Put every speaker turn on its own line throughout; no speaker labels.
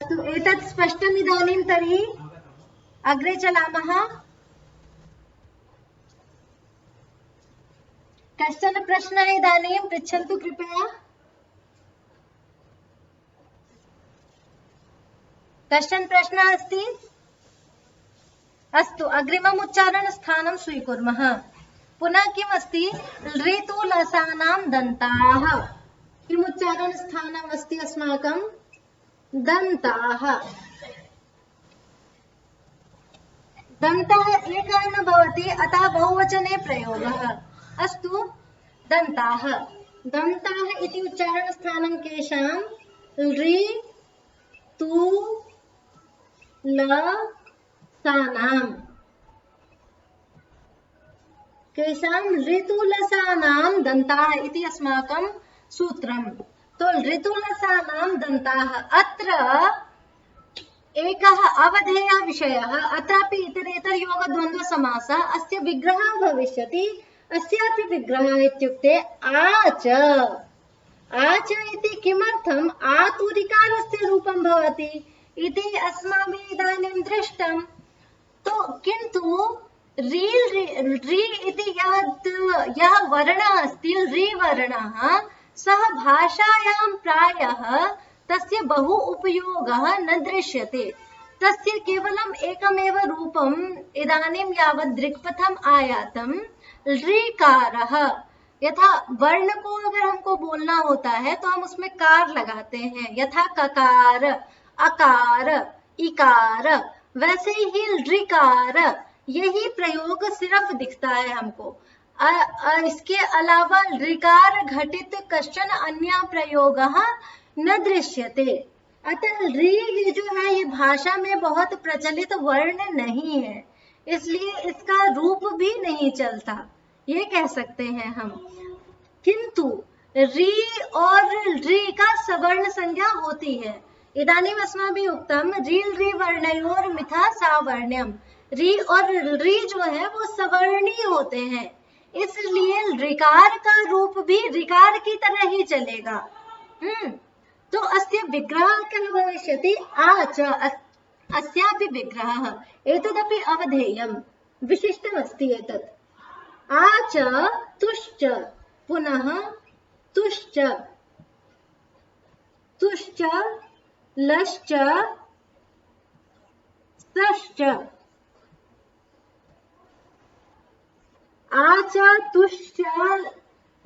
अस्तु, एतत् स्पष्टम् इदानीं। तर्हि अग्रे चलामः। कश्चन प्रश्नः इदानीं पृच्छन्तु कृपया। कश्चन प्रश्नः अस्ति? अस्तु, अग्रिमम् उच्चारणस्थानं स्वीकुर्मः। पुनः किम् अस्ति? ऋतुलसानां दन्ताः। किम् उच्चारणस्थानम् अस्ति अस्माकं? दन्ताः। दन्तः एकः न भवति, अतः बहुवचने प्रयोगः। अस्तु, दन्ताः। दन्ताः इति उच्चारणस्थानं केषां? ऋ तु ल सानां। केषां? ऋतुलसानां दन्ताः इति अस्माकं सूत्रम्। तो ऋतुलसानां दन्ताः। अत्र एकः अवधेयः विषयः। अत्रापि इतरेतरयोगद्वन्द्वसमासः। अस्य विग्रहः भविष्यति। अस्यापि विग्रहः इत्युक्ते आच। आच इति किमर्थम्? आतुरिकारस्य रूपं भवति इति अस्माभिः इदानीं दृष्टम्। तो किन्तु री इति यः वर्णः अस्ति, री वर्णः, सः भाषायां प्रायः तस्य बहु उपयोगः न दृश्यते। तस्य केवलम् एकमेव रूपम् इदानीं यावत् दृक्पथम् आयातं, ऋकारः। यथा वर्ण को अगर हमको बोलना होता है तो हम उसमें कार लगाते हैं, यथा ककार, अकार, इकार। वैसे ही ऋकार, यही प्रयोग सिर्फ दिखता है हमको। इसके अलावा ऋकार घटित कश्चन अन्य प्रयोगः न दृश्यते। अतः ऋ जो है ये भाषा में बहुत प्रचलित वर्ण नहीं है, इसलिए इसका रूप भी नहीं चलता, ये कह सकते हैं हम। किंतु रि और ऋ का सवर्ण संज्ञा होती है। इदानीम् अस्माभिः उक्तं रील् रि वर्णयोर् मिथा सावर्ण्यम्। रि और ऋ जो है वो सवर्णी होते हैं, इसलिए ऋकार का रूप भी ऋकार की तरह ही चलेगा। तो अस्य विग्रहः कः भविष्यति? आच। अस्यापि विग्रहः। एतदपि अवधेयं, विशिष्टमस्ति एतत्। आच तुश्च, पुनः तुश्च, तुश्च लश्च सश्च। आच तुश्च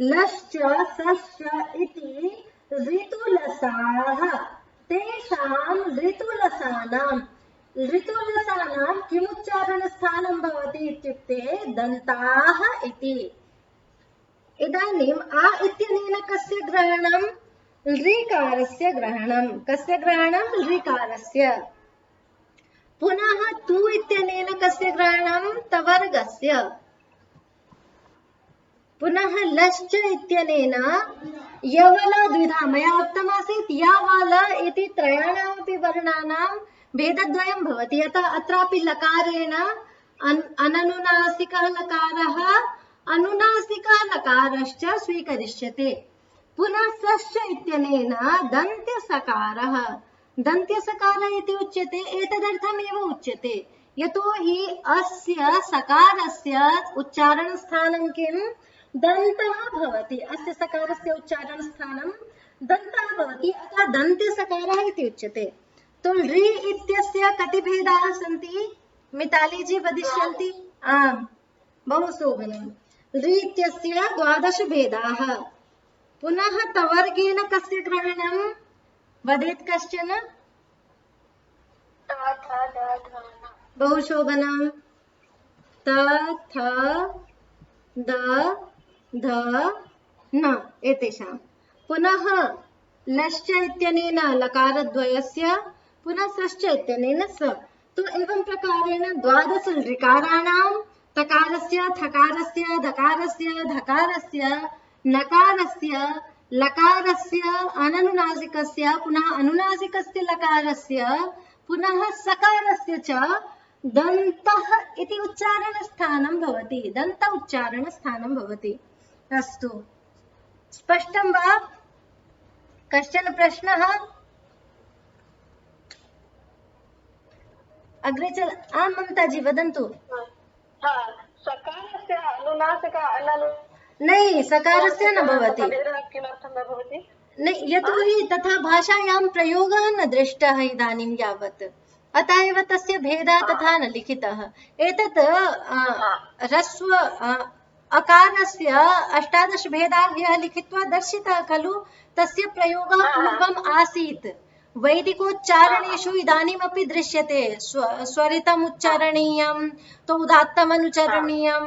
लश्च सश्च इति ऋतुलसाः। तेषां ऋतुलसानां किमुच्चारणस्थानं भवति इत्युक्ते दन्ताः इति। इदानीम् आ इत्यनेन कस्य ग्रहणं? ऋकारस्य ग्रहणं। कस्य ग्रहणं? ऋकारस्य। पुनः तु इत्यनेन कस्य ग्रहणं? तवर्गस्य। पुनः लश्च इत्यनेन यवल द्विधा, मया उक्तमासीत् यावल इति त्रयाणामपि वर्णानां भेदद्वयं भवति। यतः अत्रापि लकारेण अननुनासिकः लकारः, अनुनासिकः लकारश्च स्वीकरिष्यते। पुनः सश्च इत्यनेन दन्त्यसकारः। दन्त्यसकारः इति उच्यते, एतदर्थमेव उच्यते यतोहि अस्य सकारस्य उच्चारणस्थानं किम्? दन्तः भवति। अस्य सकारस्य उच्चारणस्थानं दन्तः भवति, अतः दन्त्यसकारः इति उच्यते। तो ऋ इत्यस्य कति भेदाः सन्ति? मिताली जी वदिष्यन्ति? आम्, बहु शोभनम्। ऋ इत्यस्य 12 भेदाः। पुनः तवर्गेण कस्य ग्रहणं? वदेत् कश्चन? बहु शोभनम्। त, थ, द, ध, न एतेषां। पुनः लश्च इत्यनेन लकारद्वयस्य, पुनः सश्च इत्यनेन स। तो एवं प्रकारेण 12 ऋकाराणां तकारस्य, थकारस्य, धकारस्य, धकारस्य, नकारस्य, लकारस्य, अननुनासिकस्य, पुनः अनुनासिकस्य लकारस्य, पुनः सकारस्य च दन्तः इति उच्चारणस्थानं भवति, दन्त उच्चारणस्थानं भवति। अस्तु, स्पष्टं वा? कश्चन प्रश्नः? अग्रे चल आं ममता जी वदन्तु।
सकारस्य अनुनासिक अननु
नहीं सकारस्य न भवति,
किमर्थं न भवति?
नहीं यतोहि तथा भाषायां प्रयोगः न दृष्टः इदानीं यावत्, अतः एव तस्य भेदः तथा न लिखितः। एतत् ह्रस्व अकारस्य 18 भेदाः यः लिखित्वा दर्शितः खलु, तस्य प्रयोगः पूर्वम् आसीत्। वैदिकोच्चारणेषु इदानीमपि दृश्यते, स्वरितम् उच्चारणीयं, तो उदात्तम् अनुचरणीयम्,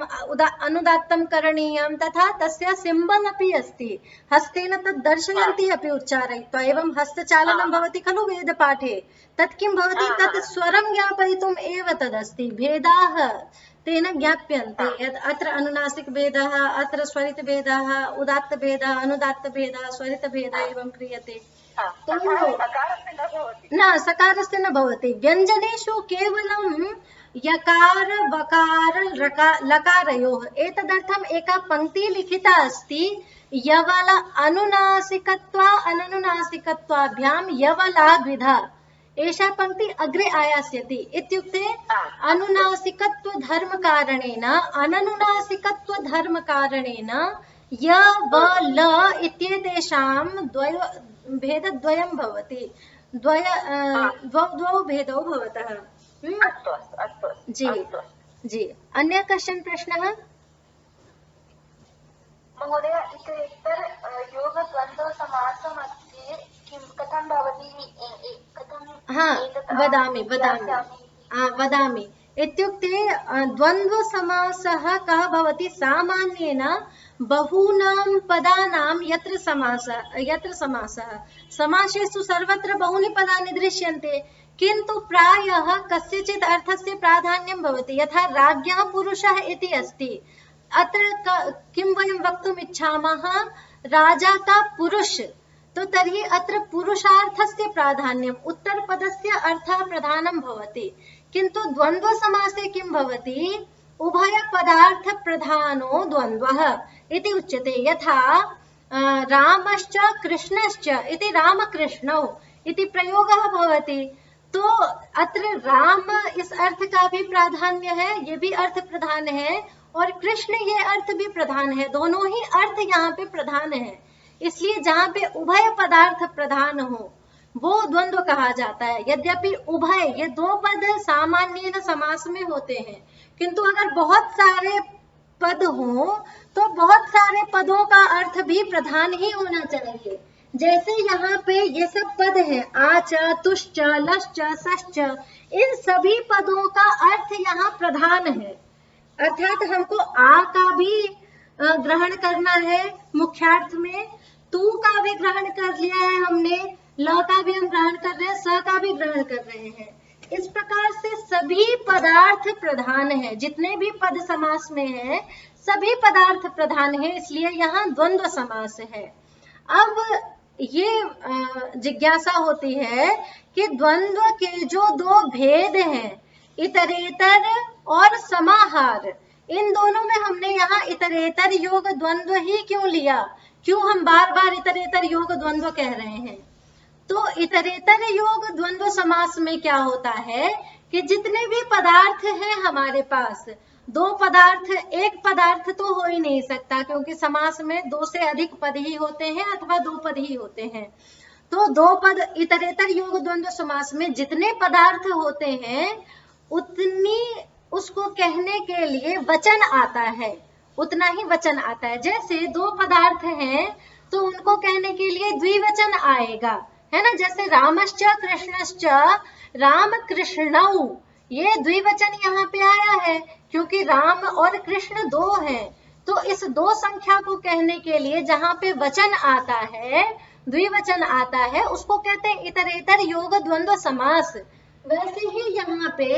अनुदात्तं करणीयं, तथा तस्य सिम्बल् अपि अस्ति, हस्तेन तत् दर्शयन्ति अपि उच्चारयित्वा। एवं हस्तचालनं भवति खलु वेदपाठे, तत् किं भवति, तत् स्वरं ज्ञापयितुम् एव तदस्ति। भेदाः तेन ज्ञाप्यन्ते, यत् अत्र अनुनासिकभेदः, अत्र स्वरितभेदः, उदात्तभेदः, अनुदात्तभेदः, स्वरितभेदः एवं क्रियते। न सकारस्य न भवति। व्यञ्जनेषु केवलं यकार वकार लकारयोः, एतदर्थम् एका पङ्क्तिः लिखिता अस्ति, यवल अनुनासिकत्वा अननुनासिकत्वाभ्यां यवला द्विधा। एषा पङ्क्ति अग्रे आयास्यति, इत्युक्ते अनुनासिकत्व धर्म कारणेन अननुनासिकत्व धर्म कारणेन य व ल इत्येतेषां भेदद्वयं भवति, द्वौ भेदौ भवतः। जी जी, अन्य कश्चन प्रश्नः?
महोदय, इतरेतर योगद्वन्द्व समासमध्ये किं कथं भवति?
वदामि। इत्युक्ते द्वन्द्वसमासः कः भवति? सामान्येन बहूनां पदानां यत्र समासः, समासेषु सर्वत्र बहूनि पदानि दृश्यन्ते, किन्तु प्रायः कस्यचित् अर्थस्य प्राधान्यं भवति। यथा राज्ञः पुरुषः इति अस्ति, अत्र किं वयं वक्तुम् इच्छामः? राजा का पुरुष, तो तर्हि अत्र पुरुषार्थस्य प्राधान्यम्, उत्तरपदस्य अर्थः प्रधानं भवति। किन्तु द्वन्द्वसमासे किं भवति? उभयपदार्थ प्रधानो द्वन्द्वः इति उच्यते। यथा रामश्च कृष्णश्च इति रामकृष्णौ इति प्रयोगः भवति, तो अत्र राम इस अर्थ का भी प्राधान्य है, ये भी अर्थ प्रधान है, और कृष्ण ये अर्थ भी प्रधान है, दोनों ही अर्थ यहाँ पे प्रधान है। इसलिए जहाँ पे उभय पदार्थ प्रधान हो वो द्वंद्व कहा जाता है। यद्यपि उभय ये दो पद सामान्य समास में होते हैं, किंतु अगर बहुत सारे पद हो तो बहुत सारे पदों का अर्थ भी प्रधान ही होना चाहिए। जैसे यहाँ पे ये सब पद है, आच, तुश्च, लश्च, सश्च, इन सभी पदों का अर्थ यहाँ प्रधान है, अर्थात हमको आ का भी ग्रहण करना है मुख्यार्थ में, तू का भी ग्रहण कर लिया है हमने, ल का भी हम ग्रहण कर रहे हैं, स का भी ग्रहण कर रहे हैं। इस प्रकार से सभी पदार्थ प्रधान है, जितने भी पद समास में है सभी पदार्थ प्रधान है, इसलिए यहाँ द्वंद्व समास है। अब ये जिज्ञासा होती है कि द्वंद्व के जो दो भेद हैं, इतरेतर और समाहार, इन दोनों में हमने यहाँ इतरेतर योग द्वंद्व ही क्यों लिया? क्यों हम बार बार इतरेतर योग द्वंद्व कह रहे हैं? तो इतरेतर योग द्वंद्व समास में क्या होता है कि जितने भी पदार्थ हैं हमारे पास, दो पदार्थ, एक पदार्थ तो हो ही नहीं सकता, क्योंकि समास में दो से अधिक पद ही होते हैं अथवा दो पद ही होते हैं। तो दो पद, इतरेतर योग द्वंद्व समास में जितने पदार्थ होते हैं उतनी उसको कहने के लिए वचन आता है, उतना ही वचन आता है। जैसे दो पदार्थ हैं तो उनको कहने के लिए द्विवचन आएगा, है ना। जैसे रामश्च कृष्णश्च, राम कृष्णौ, ये द्विवचन यहाँ पे आया है क्योंकि राम और कृष्ण दो हैं। तो इस दो संख्या को कहने के लिए जहाँ पे वचन आता है, द्विवचन आता है, उसको कहते हैं इतरेतर योग द्वंद्व समास। वैसे ही यहाँ पे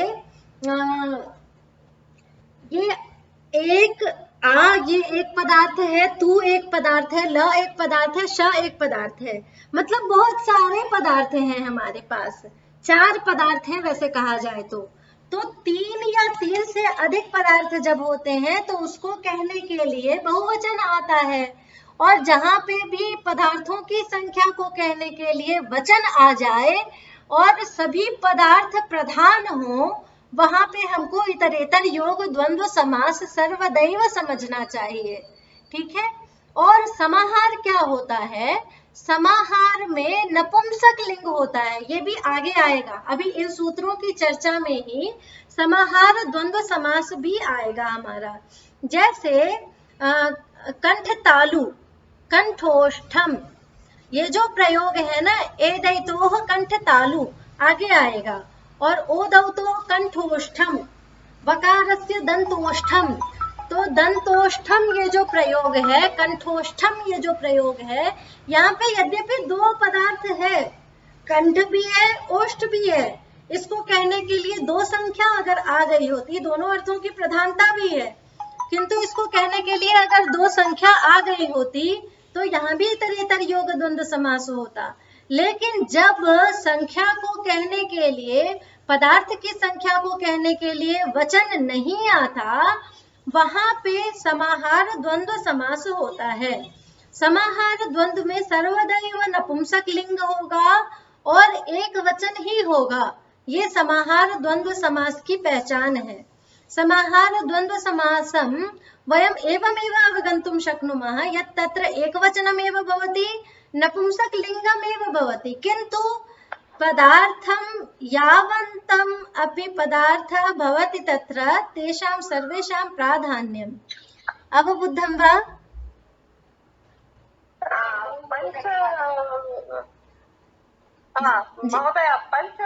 ये एक ये एक पदार्थ है, तू एक पदार्थ है, ल एक पदार्थ है, श एक पदार्थ है, मतलब बहुत सारे पदार्थ हैं हमारे पास, 4 पदार्थ हैं वैसे कहा जाए तो 3 या 3 से अधिक पदार्थ जब होते हैं तो उसको कहने के लिए बहुवचन आता है। और जहाँ पे भी पदार्थों की संख्या को कहने के लिए वचन आ जाए और सभी पदार्थ प्रधान हो वहां पे हमको इतरेतर योग द्वंद्व समास सर्वदैव समझना चाहिए। ठीक है। और समाहार क्या होता है? समाहार में नपुंसक लिंग होता है, ये भी आगे आएगा। अभी इन सूत्रों की चर्चा में ही समाहार द्वंद्व समास भी आएगा हमारा। जैसे कंठ तालु, कंठोष्ठम, ये जो प्रयोग है ना, ए दैतोह कंठ तालु आगे आएगा, और ओ दौतो कंठोष्ठम, वकारस्य दंतोष्ठम। तो दंतोष्ठम ये जो प्रयोग है, कंठोष्ठम ये जो प्रयोग है, यहाँ पे यद्यपि दो पदार्थ है, कंठ भी है ओष्ठ भी है, इसको कहने के लिए दो संख्या अगर आ गई होती, दोनों अर्थों की प्रधानता भी है, किंतु इसको कहने के लिए अगर दो संख्या आ गई होती तो यहाँ भी इतरेतर योग द्वंद्व समास होता। लेकिन जब संख्या को कहने के लिए, पदार्थ की संख्या को कहने के लिए वचन नहीं आता, वहां पे समाहार द्वंद्व समास होता है। समाहार द्वंद्व में सर्वदैव नपुंसक लिंग होगा और एक वचन ही होगा। ये समाहार द्वंद्व समास की पहचान है। समाहार द्वंद्व समासम वयम एवमेव अवगन्तुं शक्नुमः यत् तत्र एकवचनमेव भवति, नपुंसक लिंगमेव भवति, किन्तु पदार्थं यावन्तम् अपि पदार्थः भवति तत्र तेषां सर्वेषां प्राधान्यम्। अवबुद्धं वा?
महोदय, पञ्च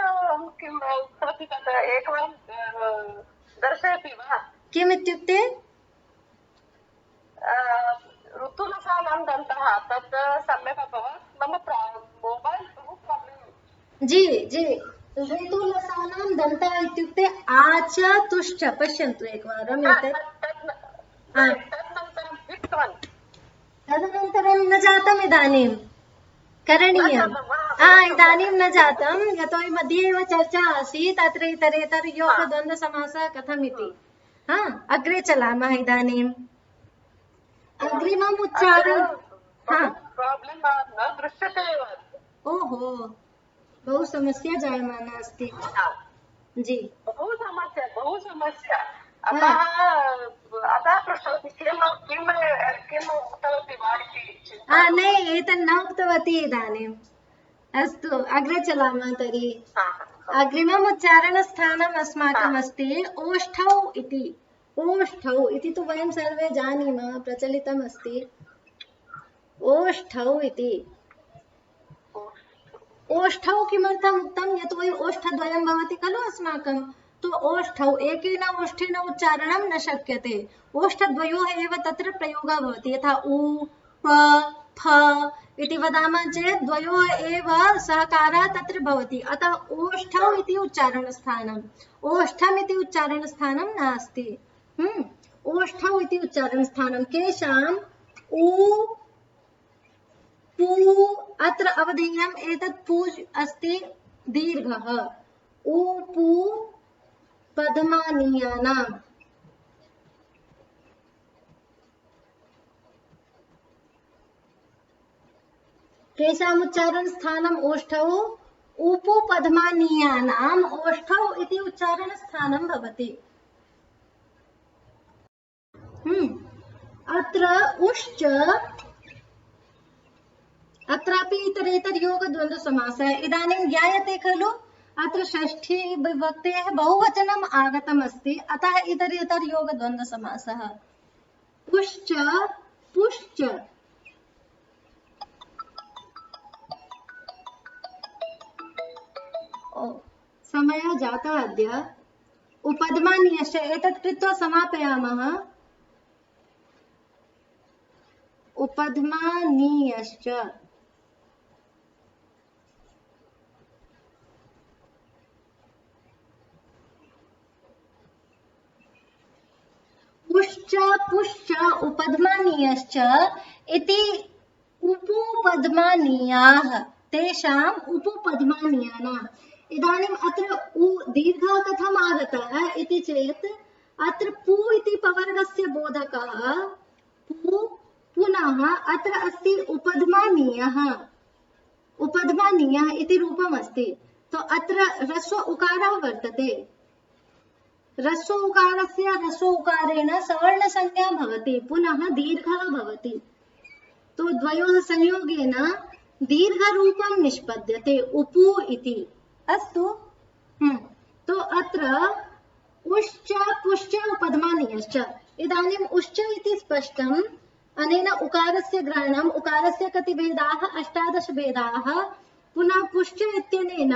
किं उक्तवती तत्र एकवारं दर्शयति वा?
किम् इत्युक्ते?
ऋतुलसानां दन्तः, तत् सम्यक् अभवत्। मम मोबैल् बहु प्राब्लम्।
जी जी, ऋतुलसानां दन्तः इत्युक्ते आच तुश्च। पश्यन्तु एकवारम् एतत्। तदनन्तरं न जातम्, इदानीं करणीयम्। इदानीं न जातं, यतोहि मध्ये एव चर्चा आसीत् अत्र इतरेतर योग द्वन्द्व समासः कथम् इति। अग्रे चलामः इदानीम्। अग्रिमम् उच्चारणं
प्राब्लम् न दृश्यते एव।
ओहो, बहु समस्या जायमाना अस्ति। जी,
बहु समस्या। अतः पृष्टवती किम् उक्तवती वा इति।
नहीं, एतत् न उक्तवती इदानीम्। अस्तु, अग्रे चलामः तर्हि। अग्रिमम् उच्चारणस्थानम् अस्माकम् अस्ति ओष्ठौ इति। ओष्ठौ इति तु वयं सर्वे जानीमः, प्रचलितम् अस्ति। ओष्ठौ इति। ओष्ठौ किमर्थम् उक्तं? यतोहि ओष्ठद्वयं भवति खलु अस्माकं, तो ओष्ठौ एकेन ओष्ठेन उच्चारणं न शक्यते। ओष्ठद्वयोः एव तत्र प्रयोगः भवति। यथा उ, प, फ इति वदामः चेत् द्वयोः एव सहकारः तत्र भवति। अतः ओष्ठौ इति उच्चारणस्थानम्। ओष्ठम् इति उच्चारणस्थानं नास्ति। ओष्ठौ इति उच्चारणस्थानं। केषाम्? उ, पू, अत्र अवधेयम्, एतत् पू अस्ति दीर्घः। उ, पू पद्मानीयानाम्। केषाम् उच्चारणस्थानम्? ओष्ठौ। उपु पद्मानीयानाम् ओष्ठौ इति उच्चारणस्थानं भवति। अत्र उश्च, अत्रापि इतरेतर योग द्वन्द्व समासः। इदानीं ज्ञायते खलु, अत्र षष्ठी विभक्तेः बहुवचनम् आगतम् अस्ति, अतः इतरेतर योग द्वन्द्व समासः। पुश्च, पुश्च। समयः जातः अद्य। उपद्मानीयश्च, एतत् कृत्वा समापयामः। उपद्मानीयश्च। पुश्च, पुश्च, उपद्मानीयश्च इति उपपद्मानीयाः, तेषाम् उपपद्मानीयानाम्। इदानीम् अत्र उ दीर्घः कथम् आगतः इति चेत्, अत्र पु इति पवर्गस्य बोधकः पु, पुनः अत्र अस्ति उपद्मानीयः। उपद्मानीयः इति रूपम् अस्ति, तो अत्र ह्रस्व उकारः वर्तते। रसोकारस्य रसोकारेण सवर्णसंज्ञा भवति, पुनः दीर्घः भवति। तो द्वयोः संयोगेन दीर्घरूपं निष्पद्यते उपु इति। अस्तु। तो अत्र उश्च पुश्च उपध्मानीयश्च। इदानीम् उश्च इति स्पष्टम्। अनेन उकारस्य ग्रहणम्, उकारस्य कति भेदाः? 18 भेदाः। पुनः पुश्च इत्यनेन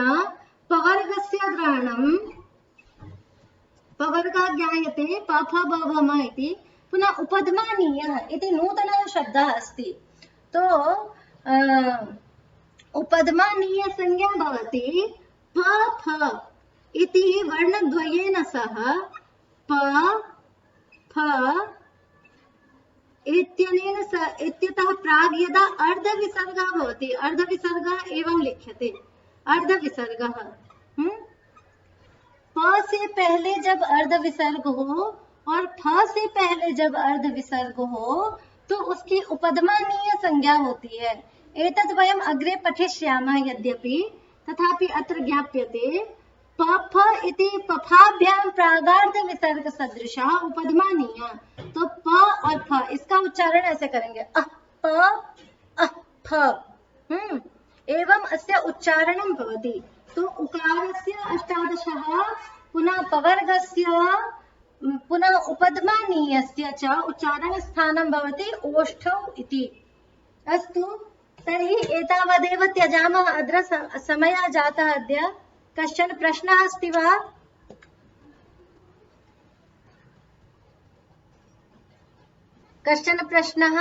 पवर्गस्य ग्रहणम्, पवर्गः ज्ञायते प फ ब भ म इति। पुनः उपध्मानीयः इति नूतनः शब्दः अस्ति। तो उपध्मानीय संज्ञा भवति प फ इति वर्णद्वयेन सह प फ इत्यनेन इत्यतः प्राग् यदा अर्धविसर्गः भवति, अर्धविसर्गः एवं लिख्यते, अर्धविसर्गः। प से पहले जब अर्धविसर्ग हो और फ से पहले जब अर्धविसर्ग हो तो उसकी उपध्मानीय संज्ञा होती है। एतद् वयम् अग्रे पठिष्यामः यद्यपि, तथापि अत्र ज्ञाप्यते प फ इति पफाभ्यां प्रागार्ध विसर्ग सदृशः उपध्मानीय। तो प और फ इसका उच्चारण ऐसे करेंगे, प फ। एवं अस्य उच्चारणं भवति। तो उकारस्य 18, पुनः पवर्गस्य, पुनः उपध्मानीयस्य च उच्चारणस्थानं भवति ओष्ठौ इति। अस्तु, तर्हि एतावदेव त्यजामः। अत्र समयः जातः अद्य। कश्चन प्रश्नः अस्ति वा? कश्चन प्रश्नः?